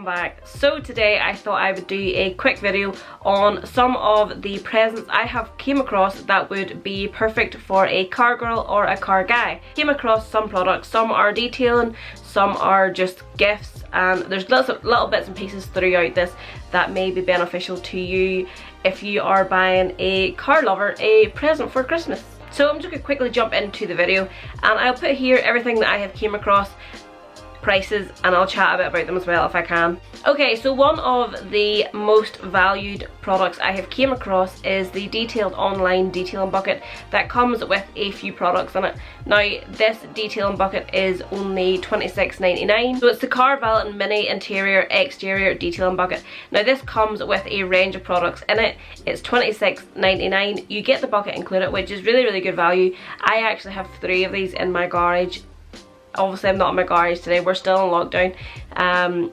welcome back. So today I thought I would do a quick video on some of the presents I have came across that would be perfect for a car girl or a car guy. Came across some products, some are detailing, some are just gifts, and there's lots of little bits and pieces throughout this that may be beneficial to you if you are buying a car lover a present for Christmas. So I'm just going to quickly jump into the video, and I'll put here everything that I have came across, prices, and I'll chat a bit about them as well if I can. Okay, so one of the most valued products I have came across is the detailed online detailing bucket that comes with a few products in it. Now this detailing bucket is only $26.99, so it's the Car Valet Mini Interior Exterior Detailing Bucket. Now this comes with a range of products in it. It's $26.99. You get the bucket included, which is really good value. I actually have 3 of these in my garage. Obviously I'm not in my garage today, we're still in lockdown, and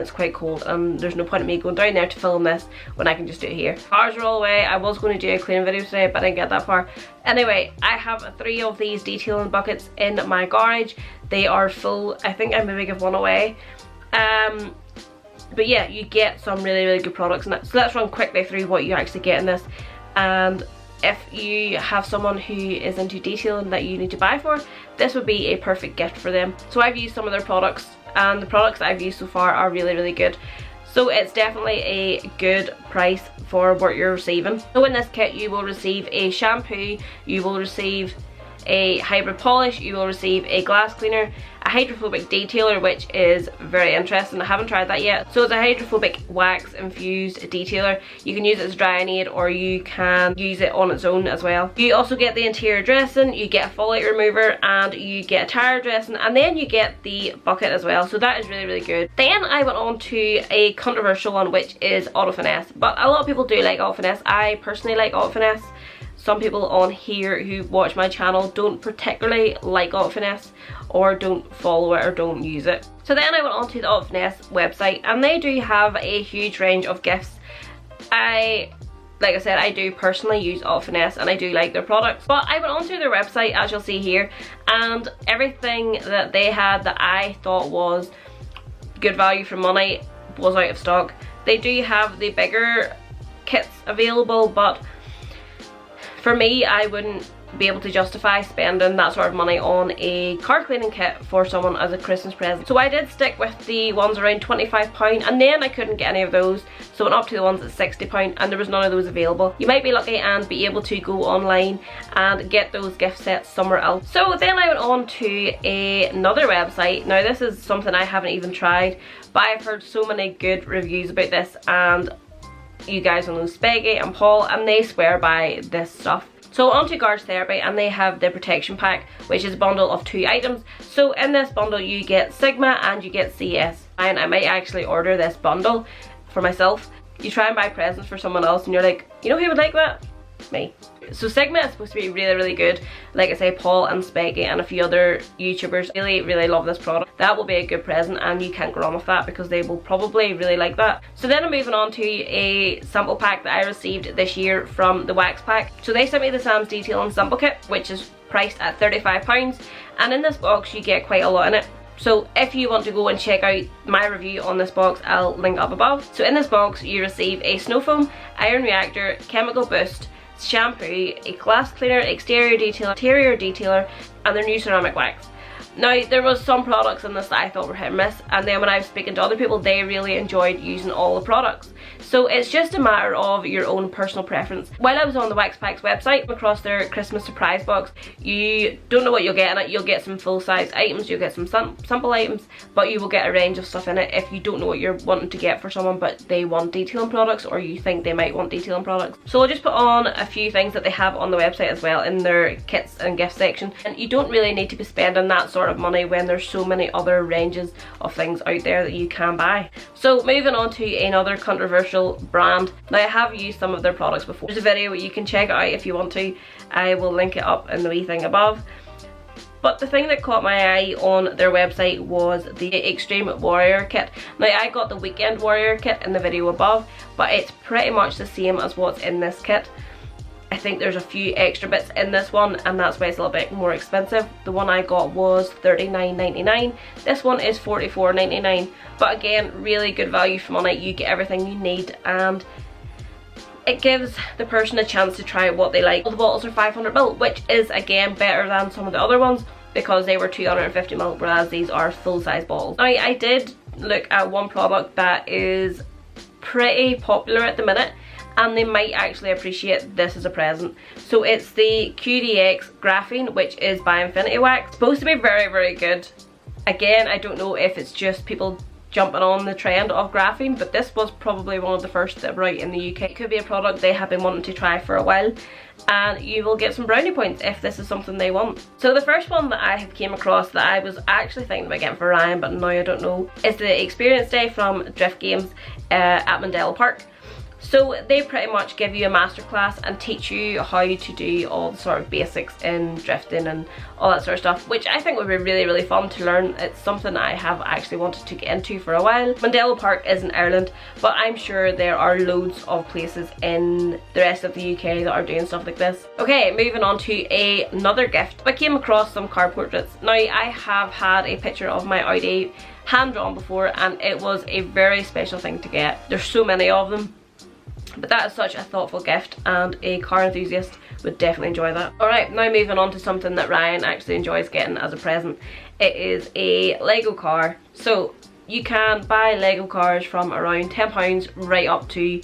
it's quite cold, and there's no point in me going down there to film this when I can just do it here. Cars are all away. I was going to do a cleaning video today, but I didn't get that far. Anyway, I have 3 of these detailing buckets in my garage. They are full. I think I maybe give one away. But yeah, you get some really good products in it. So let's run quickly through what you actually get in this, and if you have someone who is into detailing that you need to buy for, this would be a perfect gift for them. So I've used some of their products, and the products that I've used so far are really good. So it's definitely a good price for what you're receiving. So in this kit you will receive a shampoo, you will receive a hybrid polish, you will receive a glass cleaner, a hydrophobic detailer, which is very interesting. I haven't tried that yet. So it's a hydrophobic wax infused detailer. You can use it as drying aid, or you can use it on its own as well. You also get the interior dressing, you get a fallout remover, and you get a tire dressing, and then you get the bucket as well. So that is really good. Then I went on to a controversial one, which is Ofness. But a lot of people do like Ofness. I personally like Ofness. Some people on here who watch my channel don't particularly like Ofness, or don't follow it, or don't use it. So then I went on to the Ofness website, and they do have a huge range of gifts. Like I said, I do personally use Ofness, and I do like their products. But I went onto their website, as you'll see here, and everything that they had that I thought was good value for money was out of stock. They do have the bigger kits available, but for me, I wouldn't be able to justify spending that sort of money on a car cleaning kit for someone as a Christmas present. So I did stick with the ones around £25, and then I couldn't get any of those, so I went up to the ones at £60, and there was none of those available. You might be lucky and be able to go online and get those gift sets somewhere else. So then I went on to another website. Now this is something I haven't even tried, but I've heard so many good reviews about this, and you guys will know Stubby and Paul, and they swear by this stuff. So onto Guards Therapy, and they have the protection pack, which is a bundle of 2 items. So in this bundle you get Sigma and you get CS. And I might actually order this bundle for myself. You try and buy presents for someone else and you're like, you know who would like that? Me. So Sigma is supposed to be really good. Like I say, Paul and Stubby and a few other YouTubers really love this product. That will be a good present, and you can't go wrong with that because they will probably really like that. So then I'm moving on to a sample pack that I received this year from the Wax Pack. So they sent me the Sam's Detailing Sample Kit, which is priced at £35, and in this box you get quite a lot in it. So if you want to go and check out my review on this box, I'll link up above. So in this box you receive a snow foam, iron reactor, chemical boost, shampoo, a glass cleaner, exterior detailer, interior detailer, and their new ceramic wax. Now there was some products in this that I thought were hit and miss, and then when I was speaking to other people, they really enjoyed using all the products. So it's just a matter of your own personal preference. While I was on the Wax Pack's website, across their Christmas surprise box, you don't know what you'll get in it. You'll get some full-size items, you'll get some sample items, but you will get a range of stuff in it if you don't know what you're wanting to get for someone, but they want detailing products, or you think they might want detailing products. So I'll just put on a few things that they have on the website as well in their kits and gift section. And you don't really need to be spending that sort of money when there's so many other ranges of things out there that you can buy. So moving on to another controversial brand. Now I have used some of their products before. There's a video you can check it out if you want to. I will link it up in the wee thing above. But the thing that caught my eye on their website was the Extreme Warrior Kit. Now I got the Weekend Warrior Kit in the video above, but it's pretty much the same as what's in this kit. I think there's a few extra bits in this one, and that's why it's a little bit more expensive. The one I got was $39.99. This one is $44.99. But again, really good value for money. You get everything you need, and it gives the person a chance to try what they like. All the bottles are 500ml, which is again better than some of the other ones because they were 250ml, whereas these are full-size bottles. Now, I did look at one product that is pretty popular at the minute, and they might actually appreciate this as a present. So it's the QDX Graphene, which is by Infinity Wax. It's supposed to be very, very good. Again, I don't know if it's just people jumping on the trend of graphene, but this was probably one of the first that were out in the UK. It could be a product they have been wanting to try for a while, and you will get some brownie points if this is something they want. So the first one that I have came across that I was actually thinking about getting for Ryan, but now I don't know, is the Experience Day from Drift Games at Mondello Park. So they pretty much give you a masterclass and teach you how to do all the sort of basics in drifting and all that sort of stuff, which I think would be really, really fun to learn. It's something I have actually wanted to get into for a while. Mondello Park is in Ireland, but I'm sure there are loads of places in the rest of the UK that are doing stuff like this. Okay, moving on to another gift. I came across some car portraits. Now, I have had a picture of my Audi hand drawn before, and it was a very special thing to get. There's so many of them. But that is such a thoughtful gift, and a car enthusiast would definitely enjoy that. Alright, now moving on to something that Ryan actually enjoys getting as a present. It is a Lego car. So you can buy Lego cars from around £10 right up to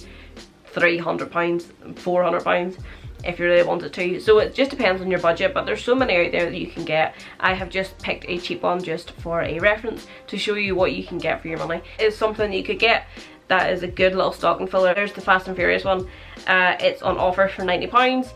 £300, £400 if you really wanted to. So it just depends on your budget, but there's so many out there that you can get. I have just picked a cheap one just for a reference to show you what you can get for your money. It's something you could get that is a good little stocking filler. There's the Fast and Furious one. It's on offer for £90.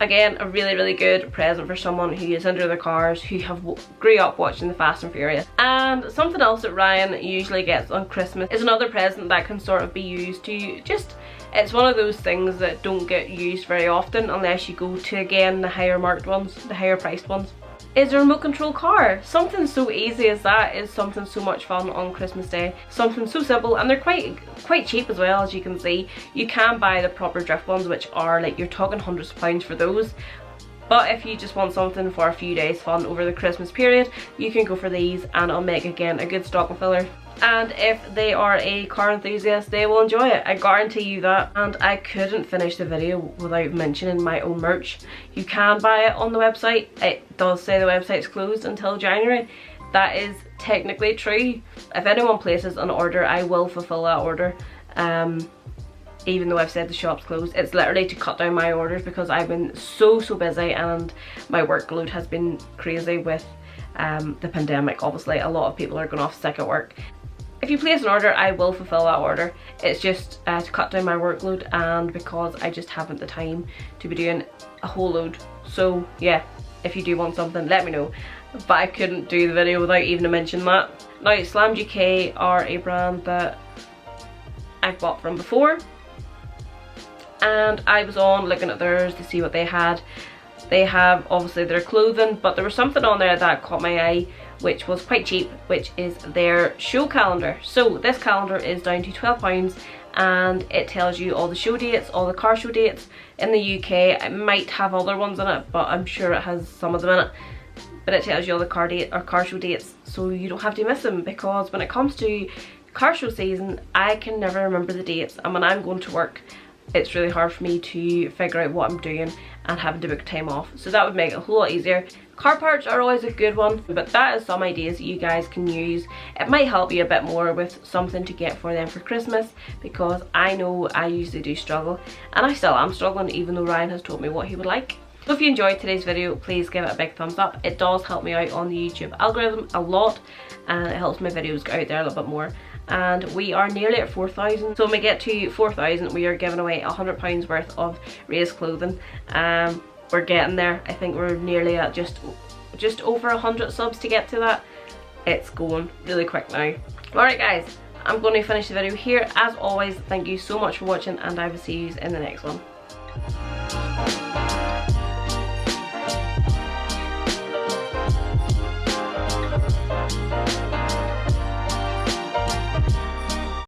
Again, a really, really good present for someone who is into their cars, who have grew up watching the Fast and Furious. And something else that Ryan usually gets on Christmas is another present that can sort of be used to just, it's one of those things that don't get used very often unless you go to, again, the higher marked ones, the higher priced ones. Is a remote control car. Something so easy as that is something so much fun on Christmas Day. Something so simple, and they're quite cheap as well, as you can see. You can buy the proper drift ones, which are like, you're talking hundreds of pounds for those. But if you just want something for a few days fun over the Christmas period, you can go for these, and it'll make, again, a good stocking filler. And if they are a car enthusiast, they will enjoy it. I guarantee you that. And I couldn't finish the video without mentioning my own merch. You can buy it on the website. It does say the website's closed until January. That is technically true. If anyone places an order, I will fulfill that order. Even though I've said the shop's closed, it's literally to cut down my orders because I've been so busy, and my workload has been crazy with the pandemic. Obviously, a lot of people are going off sick at work. If you place an order, I will fulfill that order. It's just to cut down my workload, and because I just haven't the time to be doing a whole load. So yeah, if you do want something, let me know. But I couldn't do the video without even mentioning that. Now, Slammed UK are a brand that I've bought from before, and I was on looking at theirs to see what they had. They have obviously their clothing, but there was something on there that caught my eye, which was quite cheap, which is their show calendar. So this calendar is down to £12, and it tells you all the show dates, all the car show dates in the UK. It might have other ones in it, but I'm sure it has some of them in it. But it tells you all the car show dates, so you don't have to miss them, because when it comes to car show season, I can never remember the dates, and when I'm going to work, it's really hard for me to figure out what I'm doing and having to book time off. So that would make it a whole lot easier. Car parts are always a good one, but that is some ideas that you guys can use. It might help you a bit more with something to get for them for Christmas, because I know I usually do struggle, and I still am struggling even though Ryan has told me what he would like. So if you enjoyed today's video, please give it a big thumbs up. It does help me out on the YouTube algorithm a lot, and it helps my videos get out there a little bit more. And we are nearly at 4,000, so when we get to 4,000, we are giving away £100 worth of raised clothing. We're getting there. I think we're nearly at just over 100 subs to get to that. It's going really quick now. Alright guys, I'm going to finish the video here. As always, thank you so much for watching, and I will see you in the next one.